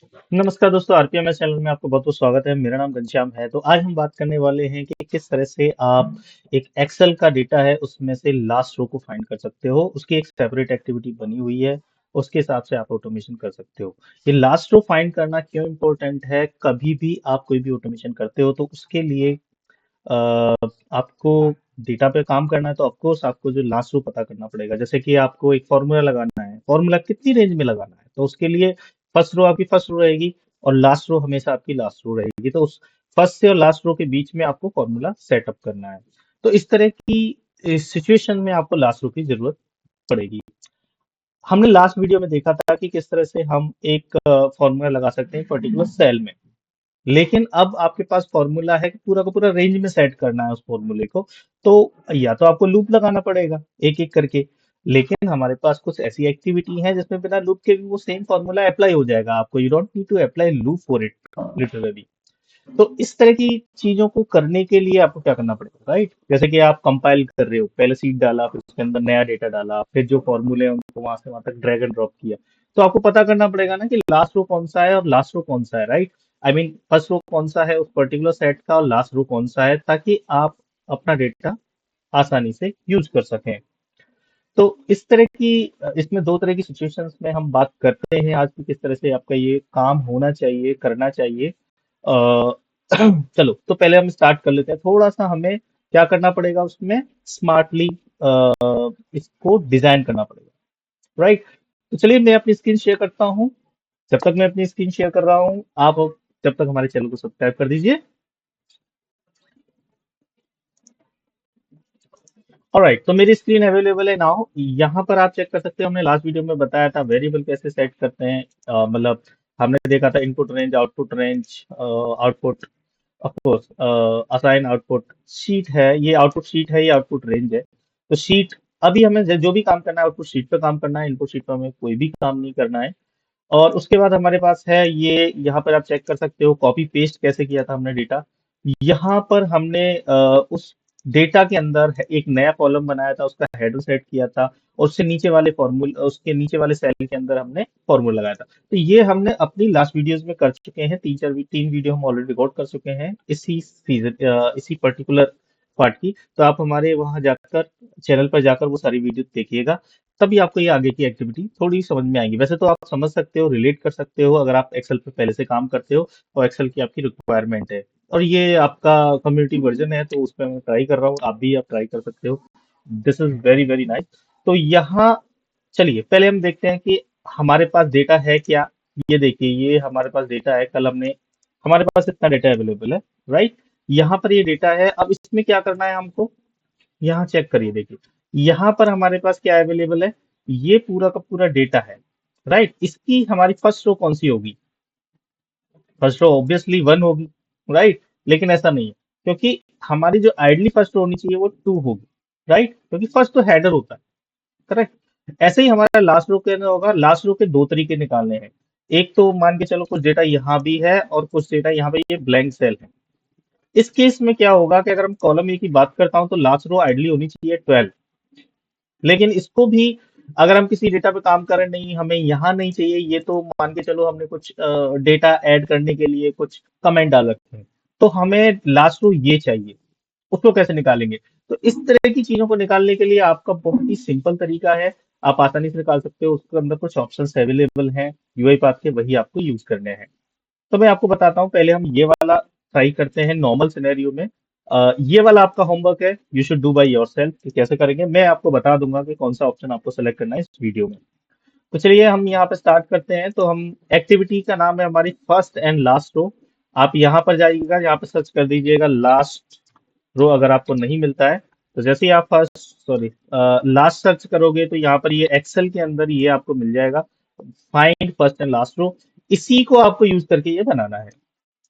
नमस्कार दोस्तों, आरपीएमएस चैनल में आपका बहुत बहुत स्वागत है। मेरा नाम घनश्याम है। तो आज हम बात करने वाले हैं कि किस तरह से आप एक एक्सेल का डेटा है उसमें से लास्ट रो को फाइंड कर सकते हो। उसकी एक सेपरेट एक्टिविटी बनी हुई है, उसके हिसाब से आप ऑटोमेशन कर सकते हो। ये लास्ट रो फाइंड करना क्यों इम्पोर्टेंट है? कभी भी आप कोई भी ऑटोमेशन करते हो तो उसके लिए अ, आपको डेटा पे काम करना है, तो ऑफकोर्स आपको जो लास्ट रो पता करना पड़ेगा। जैसे कि आपको एक फॉर्मूला लगाना है, फॉर्मूला कितनी रेंज में लगाना है, तो उसके लिए फर्स्ट रो आपकी फर्स्ट रो रहेगी और लास्ट रो हमेशा आपकी लास्ट रो रहेगी। तो उस फर्स्ट से और लास्ट रो के बीच में आपको फॉर्मूला सेटअप करना है। तो इस तरह की सिचुएशन में आपको लास्ट रो की जरूरत पड़ेगी। हमने लास्ट वीडियो में देखा था कि किस तरह से हम एक फॉर्मूला लगा सकते हैं पर्टिकुलर सेल में। लेकिन अब आपके पास फॉर्मूला है कि पूरा का पूरा रेंज में सेट करना है उस फॉर्मूले को। तो या तो आपको लूप लगाना पड़ेगा एक एक करके। लेकिन हमारे पास कुछ ऐसी एक्टिविटी है जिसमें बिना लूप के भी वो सेम फॉर्मूला अप्लाई हो जाएगा आपको। You don't need to apply loop for it literally. तो इस तरह की चीजों को करने के लिए आपको क्या करना पड़ेगा, राइट? जैसे कि आप कंपाइल कर रहे हो, पहले सीड डाला, फिर उसके अंदर नया डेटा डाला, फिर जो फॉर्मूले हैं उनको वहां से वहां तक ड्रैग एंड ड्रॉप किया। तो आपको पता करना पड़ेगा ना कि लास्ट रो कौन सा है और लास्ट रो कौन सा है, right? I mean first row कौन सा है उस पर्टिकुलर सेट का और लास्ट रो कौन सा है, ताकि आप अपना डेटा आसानी से यूज कर सकें। तो इस तरह की इसमें दो तरह की सिचुएशंस में हम बात करते हैं आज की, किस तरह से आपका ये काम होना चाहिए, करना चाहिए। चलो, तो पहले हम स्टार्ट कर लेते हैं। थोड़ा सा हमें क्या करना पड़ेगा उसमें, स्मार्टली इसको डिजाइन करना पड़ेगा, राइट? तो चलिए मैं अपनी स्क्रीन शेयर करता हूँ। जब तक मैं अपनी स्क्रीन शेयर कर रहा हूँ, आप जब तक हमारे चैनल को सब्सक्राइब कर दीजिए। ऑलराइट, तो मेरी स्क्रीन अवेलेबल है नाउ। यहाँ पर आप चेक कर सकते हो, हमने लास्ट वीडियो में बताया था वेरिएबल कैसे सेट करते हैं। मतलब हमने देखा था input range, output range, output, of course assign output sheet है। ये आउटपुट शीट है, ये आउटपुट रेंज है। तो शीट, अभी हमें जो भी काम करना है आउटपुट शीट पे काम करना है, इनपुट शीट पे हमें कोई भी काम नहीं करना है। और उसके बाद हमारे पास है ये, यहाँ पर आप चेक कर सकते हो कॉपी पेस्ट कैसे किया था हमने डेटा। यहाँ पर हमने उस डेटा के अंदर एक नया कॉलम बनाया था, उसका हेडर सेट किया था, और उससे नीचे वाले फॉर्मूला, उसके नीचे वाले सेल के अंदर हमने फॉर्मूला लगाया था। तो ये हमने अपनी लास्ट वीडियोस में कर चुके हैं। तीन वीडियो हम ऑलरेडी रिकॉर्ड कर चुके हैं इसी सीजन, इसी पर्टिकुलर पार्ट की। तो आप हमारे वहां जाकर, चैनल पर जाकर वो सारी वीडियो देखिएगा। तभी आपको ये आगे की एक्टिविटी थोड़ी समझ में आएगी। वैसे तो आप समझ सकते हो, रिलेट कर सकते हो अगर आप एक्सेल पे पहले से काम करते हो और एक्सेल की आपकी रिक्वायरमेंट है। और ये आपका कम्युनिटी वर्जन है, तो उस पर मैं ट्राई कर रहा हूँ, आप ट्राई कर सकते हो। This is very very nice. तो यहाँ चलिए पहले हम देखते हैं कि हमारे पास डेटा है क्या। ये देखिए, ये हमारे पास डेटा है। कल हमने, हमारे पास इतना डेटा अवेलेबल है, राइट? यहाँ पर ये डेटा है। अब इसमें क्या करना है हमको, यहाँ चेक करिए, देखिए यहाँ पर हमारे पास क्या अवेलेबल है। ये पूरा का पूरा डेटा है, राइट? इसकी हमारी फर्स्ट रो कौन सी होगी? फर्स्ट रो ऑब्वियसली वन होगी, राइट? लेकिन ऐसा नहीं है, क्योंकि हमारी जो आइडली फर्स्ट रो होनी चाहिए वो टू होगी, राइट? क्योंकि फर्स्ट तो हेडर होता है, करेक्ट? ऐसे ही हमारा लास्ट रो के अंदर होगा। लास्ट रो के दो तरीके निकालने हैं। एक तो मान के चलो कुछ डेटा यहाँ भी है और कुछ डेटा यहाँ पे, ये ब्लैंक सेल है। इस केस में क्या होगा कि अगर हम कॉलम ए की बात करता हूँ तो लास्ट रो आइडली होनी चाहिए 12। लेकिन इसको भी, अगर हम किसी डेटा पे काम कर रहे हैं, नहीं हमें यहाँ नहीं चाहिए, ये तो मान के चलो हमने कुछ डेटा ऐड करने के लिए कुछ कमेंट डाल रखे हैं, तो हमें लास्ट रो ये चाहिए। उसको कैसे निकालेंगे? तो इस तरह की चीजों को निकालने के लिए आपका बहुत ही सिंपल तरीका है। आप आसानी से निकाल सकते हो। उसके अंदर कुछ ऑप्शंस अवेलेबल हैं यूआई पाथ के, वही आपको यूज करने हैं। तो मैं आपको बताता हूँ। पहले हम ये वाला ट्राई करते हैं नॉर्मल सिनेरियो में। ये वाला आपका होमवर्क है, you should do by yourself कि कैसे करेंगे। मैं आपको बता दूंगा कि कौन सा ऑप्शन आपको सेलेक्ट करना है इस वीडियो में। तो चलिए हम यहाँ पे स्टार्ट करते हैं। तो हम, एक्टिविटी का नाम है हमारी फर्स्ट एंड लास्ट रो। आप यहाँ पर जाइएगा, यहाँ पे सर्च कर दीजिएगा लास्ट रो। अगर आपको नहीं मिलता है तो जैसे ही आप फर्स्ट, सॉरी, लास्ट सर्च करोगे तो यहाँ पर ये एक्सेल के अंदर ये आपको मिल जाएगा, find first and last row. इसी को आपको यूज करके ये बनाना है।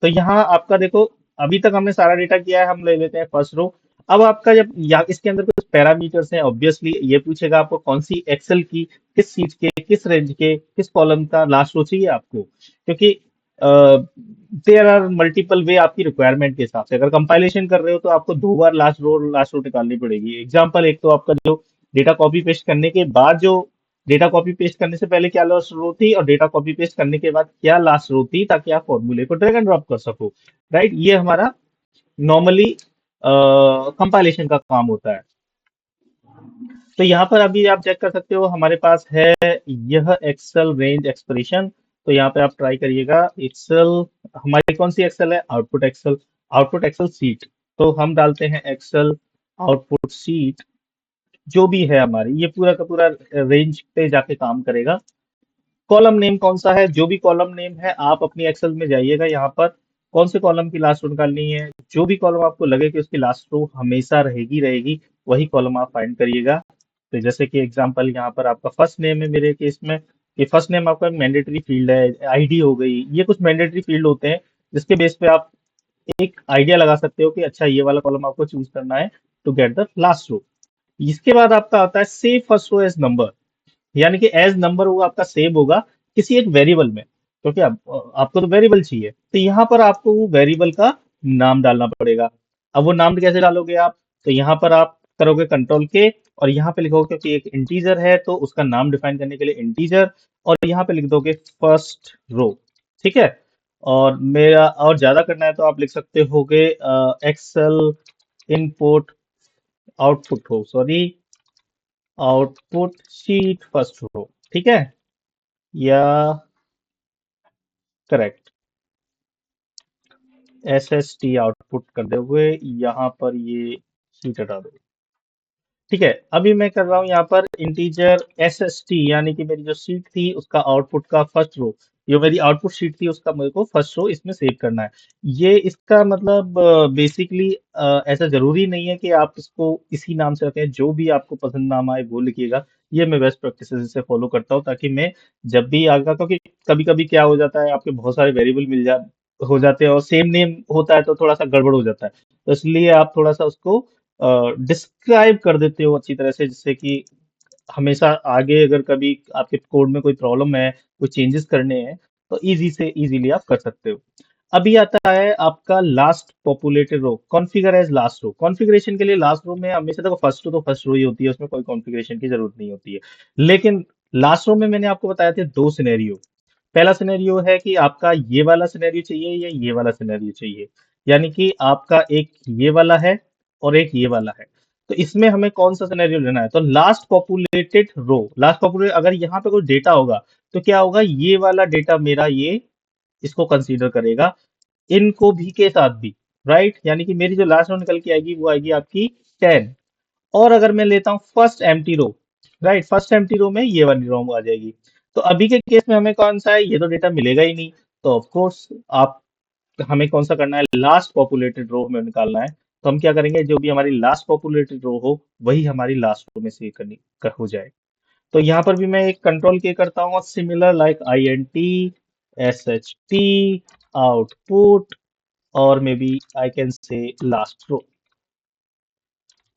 तो यहाँ आपका देखो, अभी तक हमने सारा डेटा किया है। हम ले लेते हैं फर्स्ट रो। अब आपका जब इसके अंदर कुछ पैरामीटर्स हैं, ऑब्वियसली ये पूछेगा आपको कौन सी एक्सेल की, किस सीट के, किस रेंज के, किस कॉलम का लास्ट रो चाहिए आपको। क्योंकि देयर आर मल्टीपल वे आपकी रिक्वायरमेंट के हिसाब से। अगर कंपाइलेशन कर रहे हो तो आपको दो बार लास्ट रो निकालनी पड़ेगी। एग्जाम्पल, एक तो आपका जो डेटा कॉपी पेस्ट करने के बाद जो डेटा कॉपी पेस्ट करने से पहले क्या लास्ट रो थी और डेटा कॉपी पेस्ट करने के बाद क्या लास्ट रो थी, ताकि आप फॉर्मूले को ड्रैग एंड ड्रॉप कर सको। राइट, ये हमारा नॉर्मली कंपाइलेशन का काम होता है। तो यहाँ पर अभी आप चेक कर सकते हो हमारे पास है यह एक्सेल रेंज एक्सप्रेशन। तो यहाँ पे आप ट्राई करिएगा एक्सेल। हमारी कौन सी एक्सेल है? Output excel. Output excel sheet. तो हम डालते हैं एक्सेल आउटपुट सीट। जो भी है हमारी, ये पूरा का पूरा रेंज पे जाके काम करेगा। कॉलम नेम कौन सा है? जो भी कॉलम नेम है आप अपनी एक्सेल में जाइएगा, यहाँ पर कौन से कॉलम की लास्ट रो निकालनी है, जो भी कॉलम आपको लगे कि उसकी लास्ट रो हमेशा रहेगी रहेगी, वही कॉलम आप फाइंड करिएगा। तो जैसे कि एग्जांपल यहाँ पर आपका फर्स्ट नेम है मेरे केस में, कि फर्स्ट नेम आपका मैंडेटरी फील्ड है, आईडी हो गई, ये कुछ मैंडेटरी फील्ड होते हैं जिसके बेस पे आप एक आइडिया लगा सकते हो कि अच्छा ये वाला कॉलम आपको चूज करना है to get the last row. इसके बाद आपका आता है save first row as number, यानी कि एज नंबर वो आपका सेव होगा किसी एक वेरिएबल में, क्योंकि आपको तो वेरिएबल चाहिए, तो यहाँ पर आपको वो वेरिएबल का नाम डालना पड़ेगा। अब वो नाम कैसे डालोगे आप? तो यहाँ पर आप करोगे कंट्रोल के, और यहाँ पे लिखोगे कि एक इंटीजर है तो उसका नाम डिफाइन करने के लिए इंटीजर, और यहाँ पे लिख दोगे फर्स्ट रो। ठीक है। और मेरा और ज्यादा करना है तो आप लिख सकते होगे एक्सेल इनपुट आउटपुट हो, sorry, output sheet first row. ठीक है, या correct s S T output कर दे हुए यहाँ पर ये शीट हटा दो। ठीक है, अभी मैं कर रहा हूँ यहाँ पर इंटीजर एस एस टी, यानी कि मेरी जो शीट थी उसका आउटपुट का फर्स्ट रो, जो मेरी आउटपुट शीट थी उसका मेरे को फर्स्ट रो इसमें सेव करना है। ये इसका मतलब बेसिकली ऐसा जरूरी नहीं है कि आप इसको इसी नाम से रखें, जो भी आपको पसंद नाम आए वो लिखिएगा। ये मैं बेस्ट प्रैक्टिसेस से फॉलो करता हूँ, ताकि मैं जब भी आगा, क्योंकि कभी कभी क्या हो जाता है आपके बहुत सारे वेरिएबल हो जाते हैं और सेम नेम होता है तो थोड़ा सा गड़बड़ हो जाता है। तो इसलिए आप थोड़ा सा उसको डिस्क्राइब कर देते हो अच्छी तरह से, जिससे कि हमेशा आगे अगर कभी आपके कोड में कोई प्रॉब्लम है, कोई चेंजेस करने हैं, तो इजी से इजीली आप कर सकते हो। अभी आता है आपका last populated row, configure as last row. Configuration के लिए लास्ट रो में हमेशा देखो फर्स्ट रो तो फर्स्ट रो ही होती है, उसमें कोई कॉन्फ़िगरेशन की जरूरत नहीं होती है। लेकिन लास्ट रो में मैंने आपको बताया थे दो सिनेरियो। पहला सिनेरियो है कि आपका ये वाला सिनेरियो चाहिए या ये वाला सिनेरियो चाहिए, यानी कि आपका एक ये वाला है और एक ये वाला है। तो इसमें हमें कौन सा सिनेरियो लेना है? तो लास्ट पॉपुलेटेड रो, लास्ट पॉपुलेट, अगर यहाँ पे कोई डेटा होगा तो क्या होगा, ये वाला डेटा मेरा ये इसको कंसीडर करेगा, इनको भी के साथ भी। राइट, यानी कि मेरी जो लास्ट रो निकल के आएगी वो आएगी आपकी 10। और अगर मैं लेता हूँ फर्स्ट एम्प्टी रो, राइट, फर्स्ट एम्प्टी रो में ये वाली रो आ जाएगी। तो अभी के केस में हमें कौन सा है? ये तो डेटा मिलेगा ही नहीं। तो ऑफ कोर्स आप, हमें कौन सा करना है? लास्ट पॉपुलेटेड रो में निकालना है। तो हम क्या करेंगे, जो भी हमारी लास्ट पॉपुलेटेड रो हो वही हमारी लास्ट रो में से हो जाए। तो यहाँ पर भी मैं एक कंट्रोल के करता हूँ, similar like I N T S H T output, और may be I can say last row.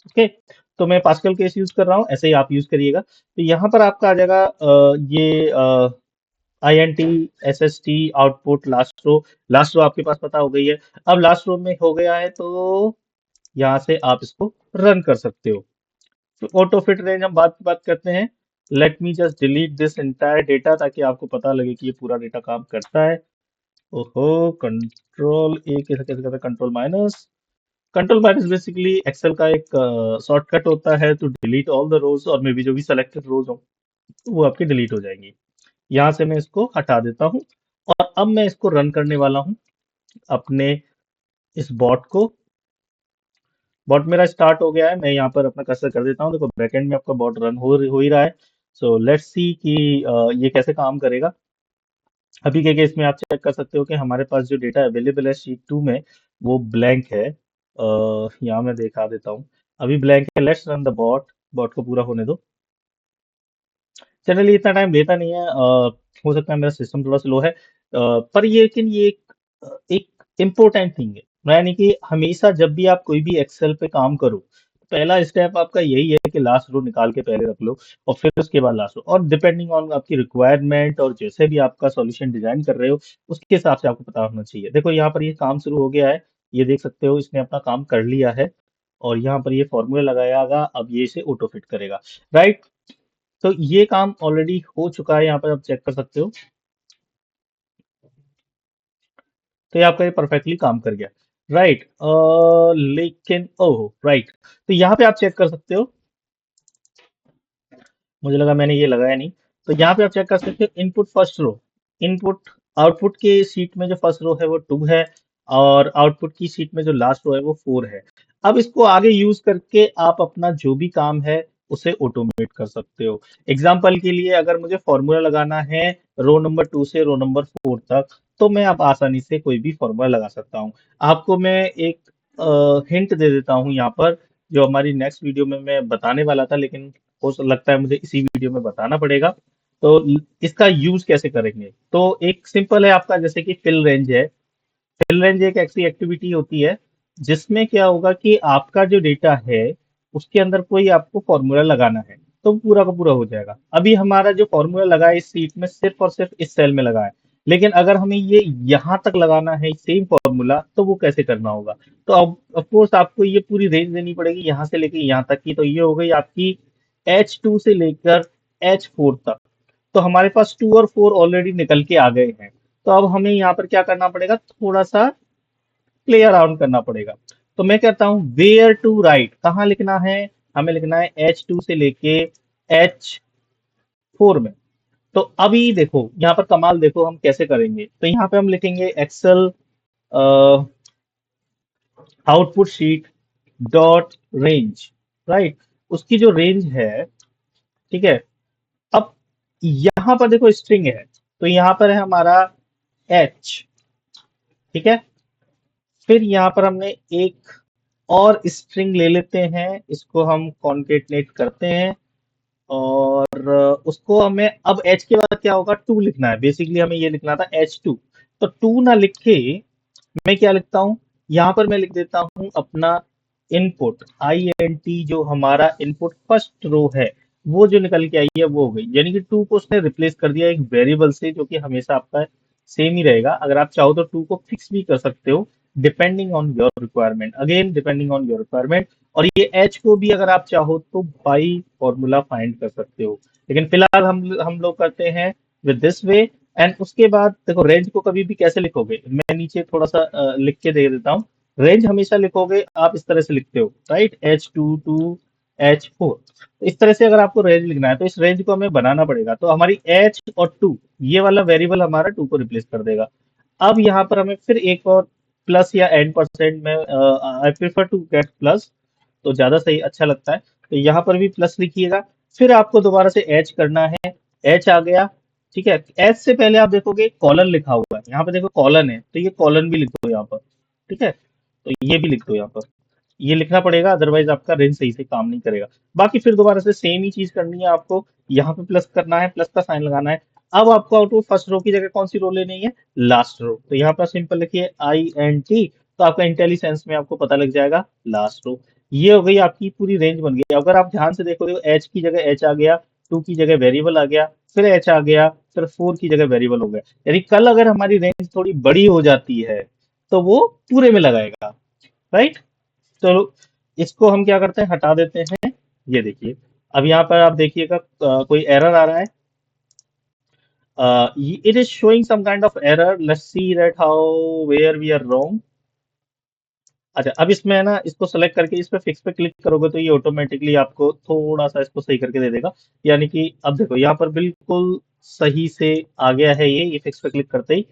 Okay, तो मैं पास्कल केस यूज कर रहा हूँ, ऐसे ही आप यूज करिएगा। तो यहाँ पर आपका आ जाएगा ये I N T S S T output last row. Last row आपके पास पता हो गई है। अब लास्ट रो में हो गया है तो यहाँ से आप इसको रन कर सकते हो। तो ऑटो फिट रेंज हम बात करते हैं। Let me just delete this entire data, ताकि आपको पता लगे कि ये पूरा डेटा काम करता है। ओहो, कंट्रोल ए कैसे कैसे करते हैं, control minus. Control minus basically excel का एक शॉर्टकट होता है to delete all the rows, और मे बी जो भी सिलेक्टेड रोज हो तो वो आपकी डिलीट हो जाएंगी। यहाँ से मैं इसको हटा देता हूँ, और अब मैं इसको रन करने वाला हूँ अपने इस बॉट को। बॉट मेरा स्टार्ट हो गया है, मैं यहाँ पर अपना कर्सर कर देता हूँ। देखो बैकएंड में आपका बॉट रन हो ही रहा है। सो लेट्स सी कि ये कैसे काम करेगा। अभी के केस में आप चेक कर सकते हो कि हमारे पास जो डेटा अवेलेबल है शीट 2 में वो ब्लैंक है। यहाँ मैं दिखा देता हूँ, अभी ब्लैंक है। Let's run the bot, bot को पूरा होने दो। जनरली इतना टाइम लेता नहीं है, हो सकता है मेरा सिस्टम थोड़ा स्लो है, पर ये, लेकिन ये एक इम्पोर्टेंट थिंग है, यानी कि हमेशा जब भी आप कोई भी एक्सेल पे काम करो, पहला स्टेप आपका यही है कि लास्ट रो निकाल के पहले रख लो, और फिर उसके बाद लास्ट रो, और डिपेंडिंग ऑन आपकी रिक्वायरमेंट और जैसे भी आपका सॉल्यूशन डिजाइन कर रहे हो उसके हिसाब से आपको पता होना चाहिए। देखो यहाँ पर ये काम शुरू हो गया है, ये देख सकते हो इसने अपना काम कर लिया है, और यहाँ पर ये फॉर्मूला लगाया, अब ये इसे ऑटो फिट करेगा। राइट, तो ये काम ऑलरेडी हो चुका है, यहाँ पर आप चेक कर सकते हो। तो ये आपका ये परफेक्टली काम कर गया। राइट। लेकिन ओह राइट, तो यहाँ पे आप चेक कर सकते हो, मुझे लगा मैंने ये लगाया नहीं। तो यहाँ पे आप चेक कर सकते हो input first row, input output के सीट में जो फर्स्ट रो है वो 2 है, और आउटपुट की सीट में जो लास्ट रो है वो 4 है। अब इसको आगे यूज करके आप अपना जो भी काम है उसे ऑटोमेट कर सकते हो। एग्जाम्पल के लिए अगर मुझे फॉर्मूला लगाना है रो नंबर 2 से रो नंबर 4 तक, तो मैं आप आसानी से कोई भी फॉर्मूला लगा सकता हूँ। आपको मैं एक हिंट दे देता हूँ यहाँ पर, जो हमारी नेक्स्ट वीडियो में मैं बताने वाला था, लेकिन लगता है मुझे इसी वीडियो में बताना पड़ेगा। तो इसका यूज कैसे करेंगे, तो एक सिंपल है आपका, जैसे कि फिल रेंज है। फिल रेंज एक ऐसी एक्टिविटी होती है जिसमें क्या होगा कि आपका जो डेटा है उसके अंदर कोई आपको फॉर्मूला लगाना है, तो पूरा का पूरा हो जाएगा। अभी हमारा जो फॉर्मूला लगा है इस सीट में सिर्फ और सिर्फ इस सेल में लगा है, लेकिन अगर हमें ये यहाँ तक लगाना है सेम फॉर्मूला, तो वो कैसे करना होगा। तो अब ऑफ कोर्स आपको ये पूरी रेंज देनी पड़ेगी यहाँ से लेके यहाँ तक की। तो ये हो गई आपकी H2 से लेकर H4 तक। तो हमारे पास 2 और 4 ऑलरेडी निकल के आ गए हैं। तो अब हमें यहाँ पर क्या करना पड़ेगा, थोड़ा सा प्ले अराउंड करना पड़ेगा। तो मैं कहता हूँ वेयर टू राइट, कहाँ लिखना है, हमें लिखना है H2 से लेके H4 में। तो अभी देखो यहाँ पर कमाल देखो हम कैसे करेंगे। तो यहाँ पे हम लिखेंगे excel output sheet dot range. Right, उसकी जो रेंज है, ठीक है। अब यहाँ पर देखो स्ट्रिंग है, तो यहाँ पर है हमारा H, ठीक है। फिर यहाँ पर हमने एक और स्ट्रिंग ले लेते हैं, इसको हम कॉन्केटनेट करते हैं, और उसको हमें अब H के बाद क्या होगा, 2 लिखना है। बेसिकली हमें ये लिखना था H2। तो 2 ना लिखे मैं क्या लिखता हूँ, यहाँ पर मैं लिख देता हूँ अपना इनपुट INT, जो हमारा इनपुट फर्स्ट रो है वो जो निकल के आई है वो हो गई। यानी कि 2 को उसने रिप्लेस कर दिया एक वेरिएबल से, जो कि हमेशा आपका सेम ही रहेगा। अगर आप चाहो तो 2 को फिक्स भी कर सकते हो, depending on your requirement, again depending on your requirement. और ये H को भी अगर आप चाहो तो बाई फॉर्मूला फाइंड कर सकते हो, लेकिन फिलहाल हम लोग करते हैं विद दिस वे। एंड उसके बाद देखो रेंज को कभी भी कैसे लिखोगे, मैं नीचे थोड़ा सा लिख के दे देता हूँ। रेंज हमेशा लिखोगे आप इस तरह से लिखते हो, राइट, H2 टू H4। इस तरह से अगर आपको रेंज लिखना है तो इस रेंज को हमें बनाना पड़ेगा। तो हमारी H और 2, ये वाला वेरिएबल हमारा 2 को रिप्लेस कर देगा। अब यहाँ पर हमें फिर एक और प्लस या N% में, I prefer to get plus, तो ज्यादा सही अच्छा लगता है। तो यहाँ पर भी प्लस लिखिएगा। फिर आपको दोबारा से H करना है, H आ गया, ठीक है। H से पहले आप देखोगे कॉलन लिखा हुआ है, यहाँ पे देखो कॉलन है, तो ये कॉलन भी लिख दो यहाँ पर, ठीक है। तो ये भी लिख दो यहाँ पर, ये लिखना पड़ेगा, अदरवाइज आपका रेंज सही से काम नहीं करेगा। बाकी फिर दोबारा से सेम ही चीज करनी है आपको, यहाँ पे प्लस करना है, प्लस का साइन लगाना है। अब आपको आउटपुट फर्स्ट रो की जगह कौन सी रो लेनी है, लास्ट रो। तो यहाँ पर सिंपल लिखिए INT, तो आपका इंटेलिसेंस में आपको पता लग जाएगा लास्ट रो। ये हो गई आपकी पूरी रेंज बन गई। अगर आप ध्यान से देखोगे तो H की जगह H आ गया, 2 की जगह वेरिएबल आ गया, फिर H आ गया, फिर 4 की जगह वेरिएबल हो गया। यानी कल अगर हमारी रेंज थोड़ी बड़ी हो जाती है तो वो पूरे में लगाएगा, राइट। तो इसको हम क्या करते हैं, हटा देते हैं। ये देखिए, अब यहाँ पर आप देखिएगा कोई एरर आ रहा है, it is showing some kind of error. Let's see that how where we are wrong. अच्छा, अब इसमें है ना, इसको सेलेक्ट करके इस पे फिक्स पे क्लिक करोगे तो ये ऑटोमेटिकली आपको थोड़ा सा इसको सही करके दे देगा। यानी कि अब देखो यहाँ पर बिल्कुल सही से आ गया है, ये फिक्स पे क्लिक करते ही।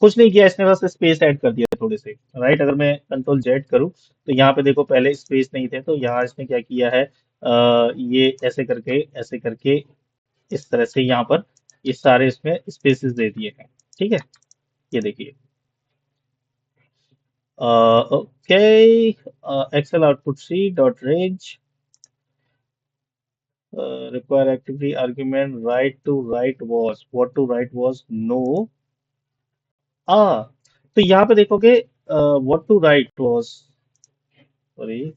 कुछ नहीं किया इसने, बस स्पेस ऐड कर दिया थोड़े से, राइट। अगर मैं कंट्रोल जेड करूँ तो यहाँ पे देखो पहले स्पेस नहीं थे, तो यहाँ इसने क्या किया है, ये ऐसे करके इस तरह से यहाँ पर ये सारे इसमें स्पेसेस दे दिए हैं, ठीक है। ये देखिए, okay, excel output c dot range require activity argument right to write was, what to write was no। तो यहाँ पे देखोगे what to write was, sorry,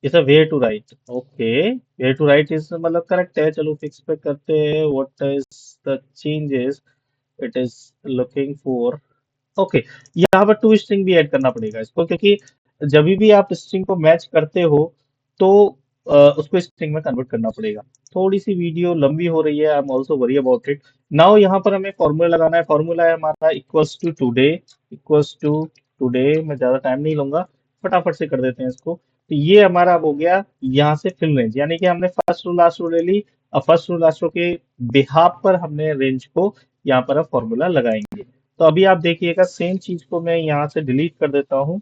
is where to write, okay. Where to write is मतलब correct है, चलो fix पे करते हैं। What is the changes it is looking for, okay. यहाँ पर टू स्ट्रिंग भी ऐड करना पड़ेगा इसको, क्योंकि जब भी आप स्ट्रिंग को मैच करते हो तो उसको स्ट्रिंग में कन्वर्ट करना पड़ेगा। थोड़ी सी वीडियो लंबी हो रही है, I am also worry about it. Now यहाँ पर हमें फॉर्मूला लगाना है। फॉर्मूला है हमारा इक्वल्स टू टुडे। मैं ज्यादा टाइम नहीं लूंगा, फटाफट से कर देते हैं इसको। तो ये हमारा अब हो गया यहाँ से फिल रेंज, यानी कि हमने फर्स्ट रो लास्ट रो ले ली। अब फर्स्ट रो लास्ट रो के बिहाफ पर हमने रेंज को यहाँ पर अब फॉर्मूला लगाएंगे। तो अभी आप देखिएगा, सेम चीज को मैं यहाँ से डिलीट कर देता हूँ।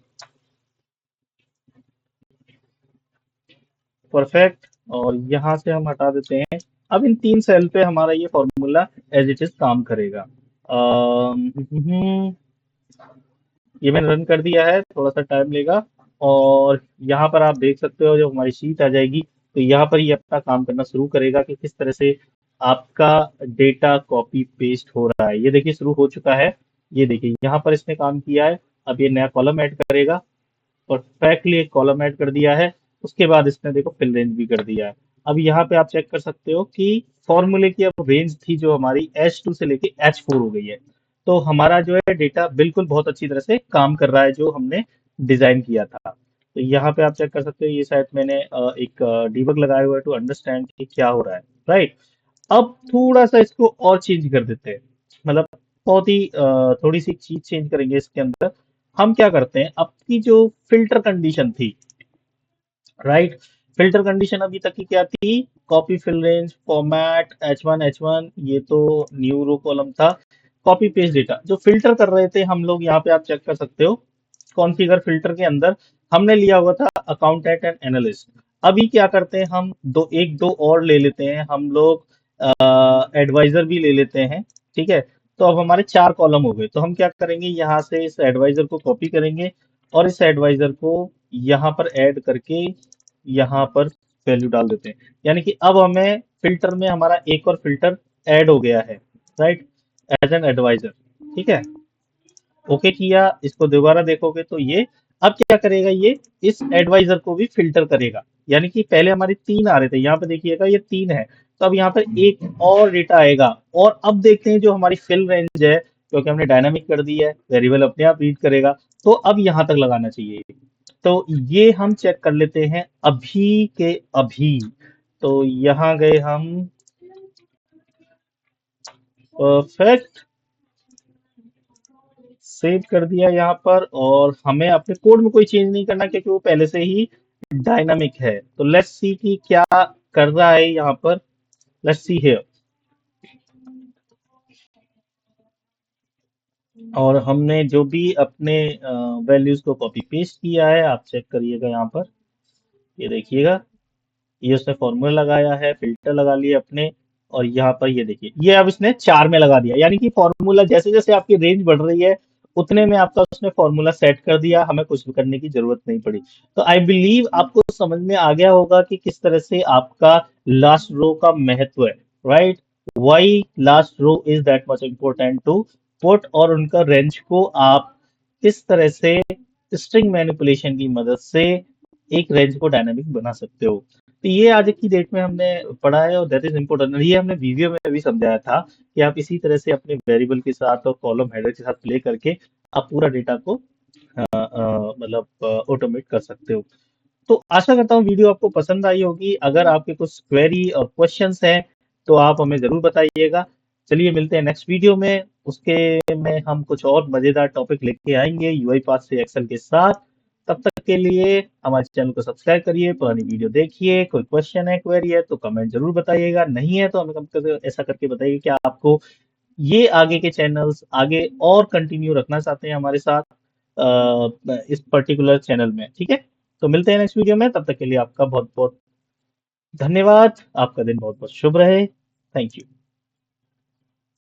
परफेक्ट। और यहाँ से हम हटा देते हैं। अब इन 3 सेल पे हमारा ये फॉर्मूला एज इट इज काम करेगा। ये मैंने रन कर दिया है, थोड़ा सा टाइम लेगा। और यहाँ पर आप देख सकते हो, जब हमारी शीट आ जाएगी तो यहाँ पर ये अपना काम करना शुरू करेगा कि किस तरह से आपका डेटा कॉपी पेस्ट हो रहा है। ये देखिए शुरू हो चुका है। ये देखिए यहाँ पर इसने काम किया है। अब ये नया कॉलम ऐड करेगा। परफेक्टली एक कॉलम ऐड कर दिया है। उसके बाद इसने देखो फिल रेंज भी कर दिया है। अब यहाँ पे आप चेक कर सकते हो कि फॉर्मूले की अब रेंज थी जो हमारी H2 से लेके H4 हो गई है। तो हमारा जो है डेटा बिल्कुल बहुत अच्छी तरह से काम कर रहा है, जो हमने डिजाइन किया था। तो यहाँ पे आप चेक कर सकते हो, ये शायद मैंने एक डीबग लगाया हुआ है टू अंडरस्टैंड कि क्या हो रहा है। राइट। अब थोड़ा सा इसको और चेंज कर देते हैं। मतलब बहुत ही थोड़ी सी चीज चेंज करेंगे इसके अंदर। हम क्या करते हैं, आपकी जो फिल्टर कंडीशन थी, राइट, फिल्टर कंडीशन अभी तक की क्या थी? Copy fill range format H1 ये तो न्यू रो कॉलम था। कॉपी पेस्ट डेटा जो फिल्टर कर रहे थे हम लोग, यहाँ पे आप चेक कर सकते हो कॉन्फ़िगर फिल्टर के अंदर हमने लिया हुआ था अकाउंटेंट एंड एनालिस्ट। अभी क्या करते हैं, हम एक दो और ले लेते हैं हम लोग, एडवाइजर भी ले लेते हैं। ठीक है। तो अब हमारे 4 कॉलम हो गए। तो हम क्या करेंगे, यहाँ से इस एडवाइजर को कॉपी करेंगे और इस एडवाइजर को यहाँ पर ऐड करके यहाँ पर वैल्यू डाल देते हैं। यानी कि अब हमें फिल्टर में हमारा एक और फिल्टर ऐड हो गया है। राइट। As an advisor. ठीक है। ओके किया, इसको दोबारा देखोगे तो ये अब क्या करेगा, ये इस एडवाइजर को भी फिल्टर करेगा। यानी कि पहले हमारे 3 आ रहे थे, यहाँ पे देखिएगा ये 3 है। तो अब यहाँ पर एक और डेटा आएगा। और अब देखते हैं जो हमारी फिल रेंज है, क्योंकि हमने डायनामिक कर दी है, वेरिएबल अपने आप रीड करेगा। तो अब यहाँ तक लगाना चाहिए। तो ये हम चेक कर लेते हैं अभी के अभी। तो यहाँ गए हम। परफेक्ट। सेव कर दिया यहाँ पर। और हमें अपने कोड में कोई चेंज नहीं करना, क्योंकि वो पहले से ही डायनामिक है। तो लेट्स सी कि क्या कर रहा है यहाँ पर। Let's see here. और हमने जो भी अपने वैल्यूज को कॉपी पेस्ट किया है, आप चेक करिएगा यहाँ पर। ये देखिएगा, ये उसने फॉर्मूला लगाया है, फिल्टर लगा लिए अपने। और यहाँ पर ये देखिए, ये अब इसने 4 में लगा दिया। यानी कि फॉर्मूला जैसे जैसे आपकी रेंज बढ़ रही है, उतने में आपका उसने फॉर्मूला सेट कर दिया, हमें कुछ भी करने की जरूरत नहीं पड़ी। तो आई बिलीव आपको समझ में आ गया होगा कि किस तरह से आपका लास्ट रो का महत्व है। Right. Why last row is that much important to put, और उनका रेंज को आप किस तरह से स्ट्रिंग मैनिपुलेशन की मदद से एक रेंज को डायनामिक बना सकते हो। तो ये आज की डेट में हमने पढ़ा है, और दैट इज इम्पोर्टेंट। ये हमने वीडियो में भी समझाया था कि आप इसी तरह से अपने वेरिएबल के साथ और कॉलम हेडर के साथ प्ले करके आप पूरा डेटा को मतलब ऑटोमेट कर सकते हो। तो आशा करता हूँ वीडियो आपको पसंद आई होगी। अगर आपके कुछ क्वेरी और क्वेश्चंस हैं तो आप हमें जरूर बताइएगा। चलिए मिलते हैं नेक्स्ट वीडियो में। उसके में हम कुछ और मजेदार टॉपिक लेके आएंगे यूआई पाथ से एक्सेल के साथ। तब तक के लिए हमारे चैनल को सब्सक्राइब करिए, पुरानी वीडियो देखिए। कोई क्वेश्चन है, क्वेरी है तो कमेंट जरूर बताइएगा। नहीं है तो हमें कम कर ऐसा करके बताइए कि आपको ये आगे के चैनल्स आगे और कंटिन्यू रखना चाहते हैं हमारे साथ इस पर्टिकुलर चैनल में। ठीक है। तो मिलते हैं नेक्स्ट वीडियो में। तब तक के लिए आपका बहुत बहुत धन्यवाद। आपका दिन बहुत बहुत शुभ रहे। Thank you.